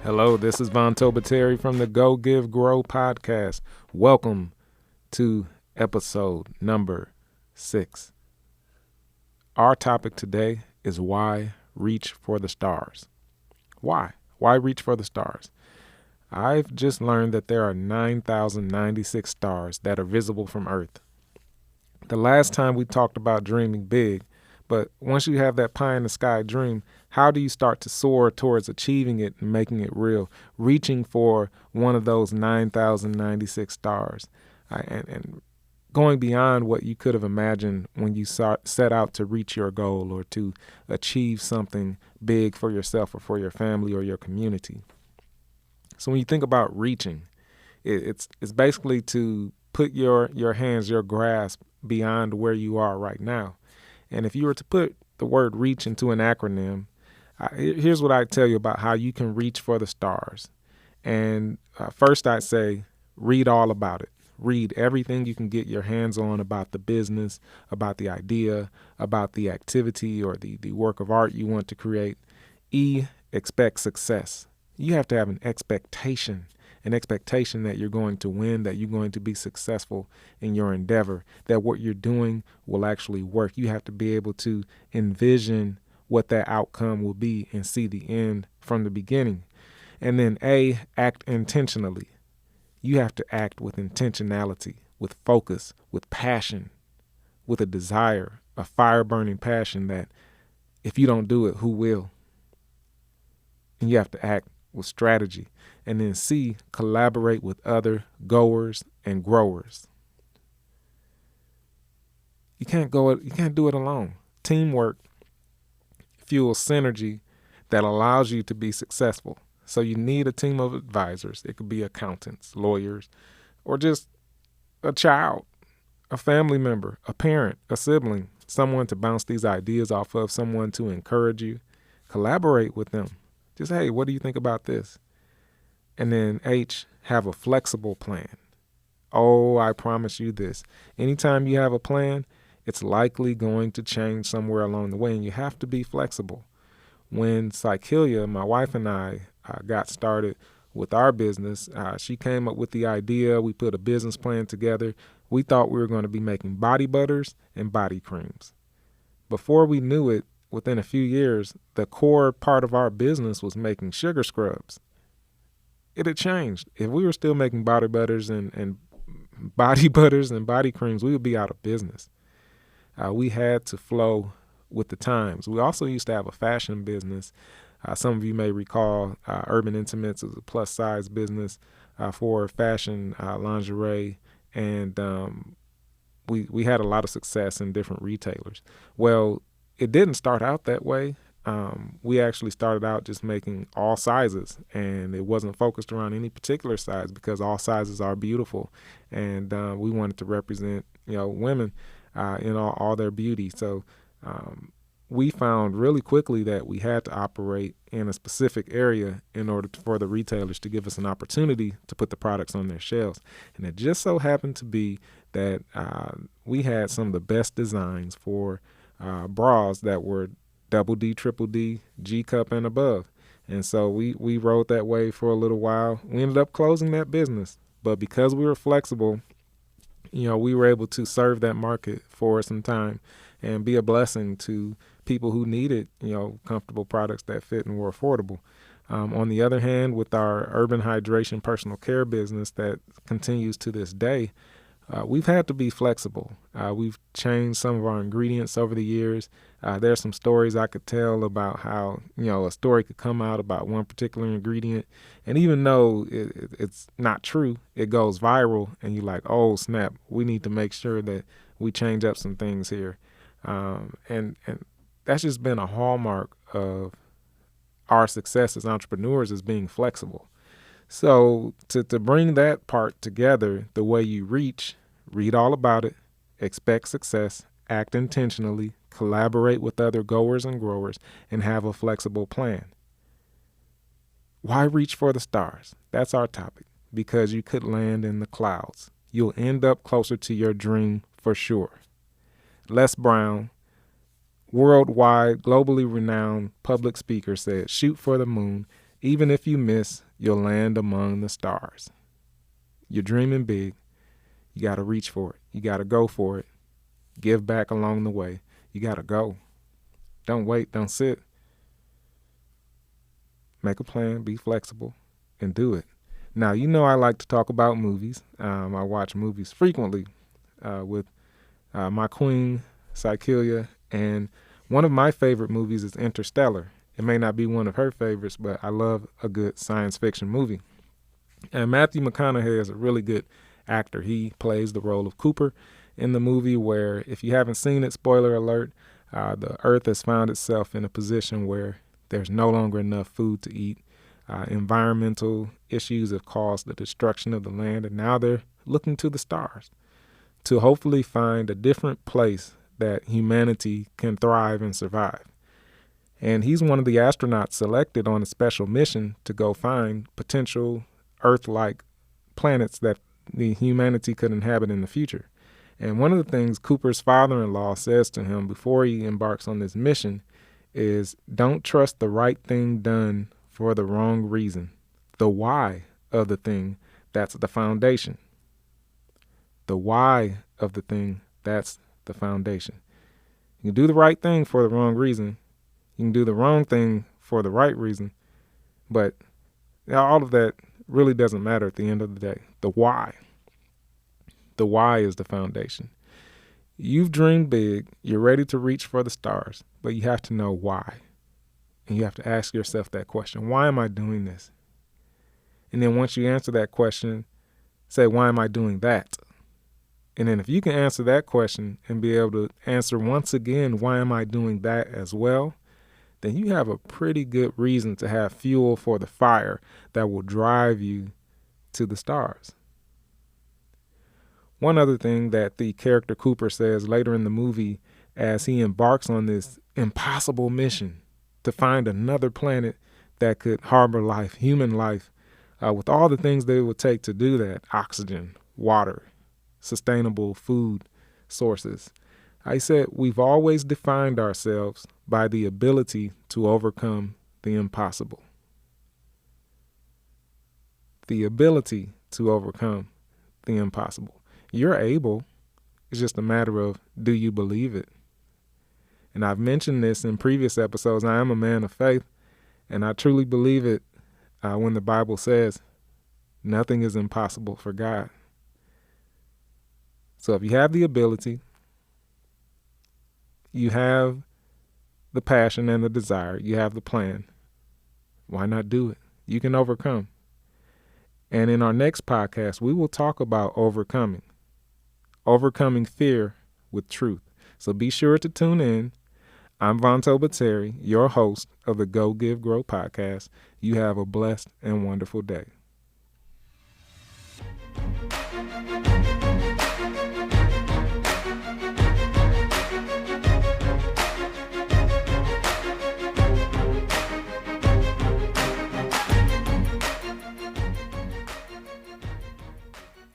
Hello, this is Von Tobateri from the Go Give Grow podcast. Welcome to episode number 6. Our topic today is why reach for the stars. Why? Why reach for the stars? I've just learned that there are 9,096 stars that are visible from Earth. The last time we talked about dreaming big, but once you have that pie in the sky dream, how do you start to soar towards achieving it and making it real, reaching for one of those 9,096 stars and going beyond what you could have imagined when you set out to reach your goal or to achieve something big for yourself or for your family or your community? So when you think about reaching, it's basically to put your hands, your grasp beyond where you are right now. And if you were to put the word reach into an acronym, here's what I tell you about how you can reach for the stars. And first I'd say read all about it. Read everything you can get your hands on about the business, about the idea, about the activity or the work of art you want to create. Expect success. You have to have an expectation that you're going to win, that you're going to be successful in your endeavor, that what you're doing will actually work. You have to be able to envision what that outcome will be and see the end from the beginning. And then act intentionally. You have to act with intentionality, with focus, with passion, with a desire, a fire-burning passion that if you don't do it, who will? And you have to act with strategy. And then collaborate with other goers and growers. You can't do it alone. Teamwork fuels synergy that allows you to be successful. So you need a team of advisors. It could be accountants, lawyers, or just a child, a family member, a parent, a sibling, someone to bounce these ideas off of, someone to encourage you. Collaborate with them. Just, hey, what do you think about this? And then have a flexible plan. Oh, I promise you this. Anytime you have a plan, it's likely going to change somewhere along the way, and you have to be flexible. When Psychelia, my wife and I, got started with our business, she came up with the idea. We put a business plan together. We thought we were going to be making body butters and body creams. Before we knew it, within a few years, the core part of our business was making sugar scrubs. It had changed. If we were still making body butters and body butters and body creams, we would be out of business. We had to flow with the times. We also used to have a fashion business. Some of you may recall Urban Intimates was a plus size business for fashion lingerie, and we had a lot of success in different retailers. Well, it didn't start out that way. We actually started out just making all sizes, and it wasn't focused around any particular size because all sizes are beautiful, and we wanted to represent women in all their beauty. So we found really quickly that we had to operate in a specific area in order for the retailers to give us an opportunity to put the products on their shelves. And it just so happened to be that we had some of the best designs for bras that were double D, triple D, G cup and above. And so we rode that wave for a little while. We ended up closing that business. But because we were flexible, we were able to serve that market for some time and be a blessing to people who needed, comfortable products that fit and were affordable. On the other hand, with our urban hydration personal care business that continues to this day, we've had to be flexible. We've changed some of our ingredients over the years. There's some stories I could tell about how, a story could come out about one particular ingredient. And even though it's not true, it goes viral and you're like, oh, snap, we need to make sure that we change up some things here. And that's just been a hallmark of our success as entrepreneurs, is being flexible. So to bring that part together, the way you read all about it, expect success, act intentionally, collaborate with other goers and growers, and have a flexible plan. Why reach for the stars? That's our topic, because you could land in the clouds. You'll end up closer to your dream for sure. Les Brown, worldwide, globally renowned public speaker, said, "Shoot for the moon. Even if you miss, you'll land among the stars." You're dreaming big. You got to reach for it. You got to go for it. Give back along the way. You got to go. Don't wait. Don't sit. Make a plan. Be flexible and do it. Now, I like to talk about movies. I watch movies frequently with my queen, Sykelia, and one of my favorite movies is Interstellar. It may not be one of her favorites, but I love a good science fiction movie. And Matthew McConaughey is a really good actor. He plays the role of Cooper in the movie where, if you haven't seen it, spoiler alert, the Earth has found itself in a position where there's no longer enough food to eat. Environmental issues have caused the destruction of the land, and now they're looking to the stars to hopefully find a different place that humanity can thrive and survive. And he's one of the astronauts selected on a special mission to go find potential Earth-like planets that the humanity could inhabit in the future. And one of the things Cooper's father-in-law says to him before he embarks on this mission is, don't trust the right thing done for the wrong reason. The why of the thing, that's the foundation. The why of the thing, that's the foundation. You can do the right thing for the wrong reason. You can do the wrong thing for the right reason. But all of that really doesn't matter at the end of the day. The why. The why is the foundation. You've dreamed big. You're ready to reach for the stars, but you have to know why. And you have to ask yourself that question. Why am I doing this? And then once you answer that question, say, why am I doing that? And then if you can answer that question and be able to answer once again, why am I doing that as well? Then you have a pretty good reason to have fuel for the fire that will drive you to the stars. One other thing that the character Cooper says later in the movie as he embarks on this impossible mission to find another planet that could harbor life, human life, with all the things that it would take to do that: oxygen, water, sustainable food sources. I said, we've always defined ourselves by the ability to overcome the impossible. The ability to overcome the impossible. You're able. It's just a matter of, do you believe it? And I've mentioned this in previous episodes. I am a man of faith, and I truly believe it when the Bible says nothing is impossible for God. So if you have the ability, you have the passion and the desire, you have the plan, why not do it? You can overcome. And in our next podcast, we will talk about overcoming fear with truth. So be sure to tune in. I'm Vonto Bateri, your host of the Go Give Grow podcast. You have a blessed and wonderful day.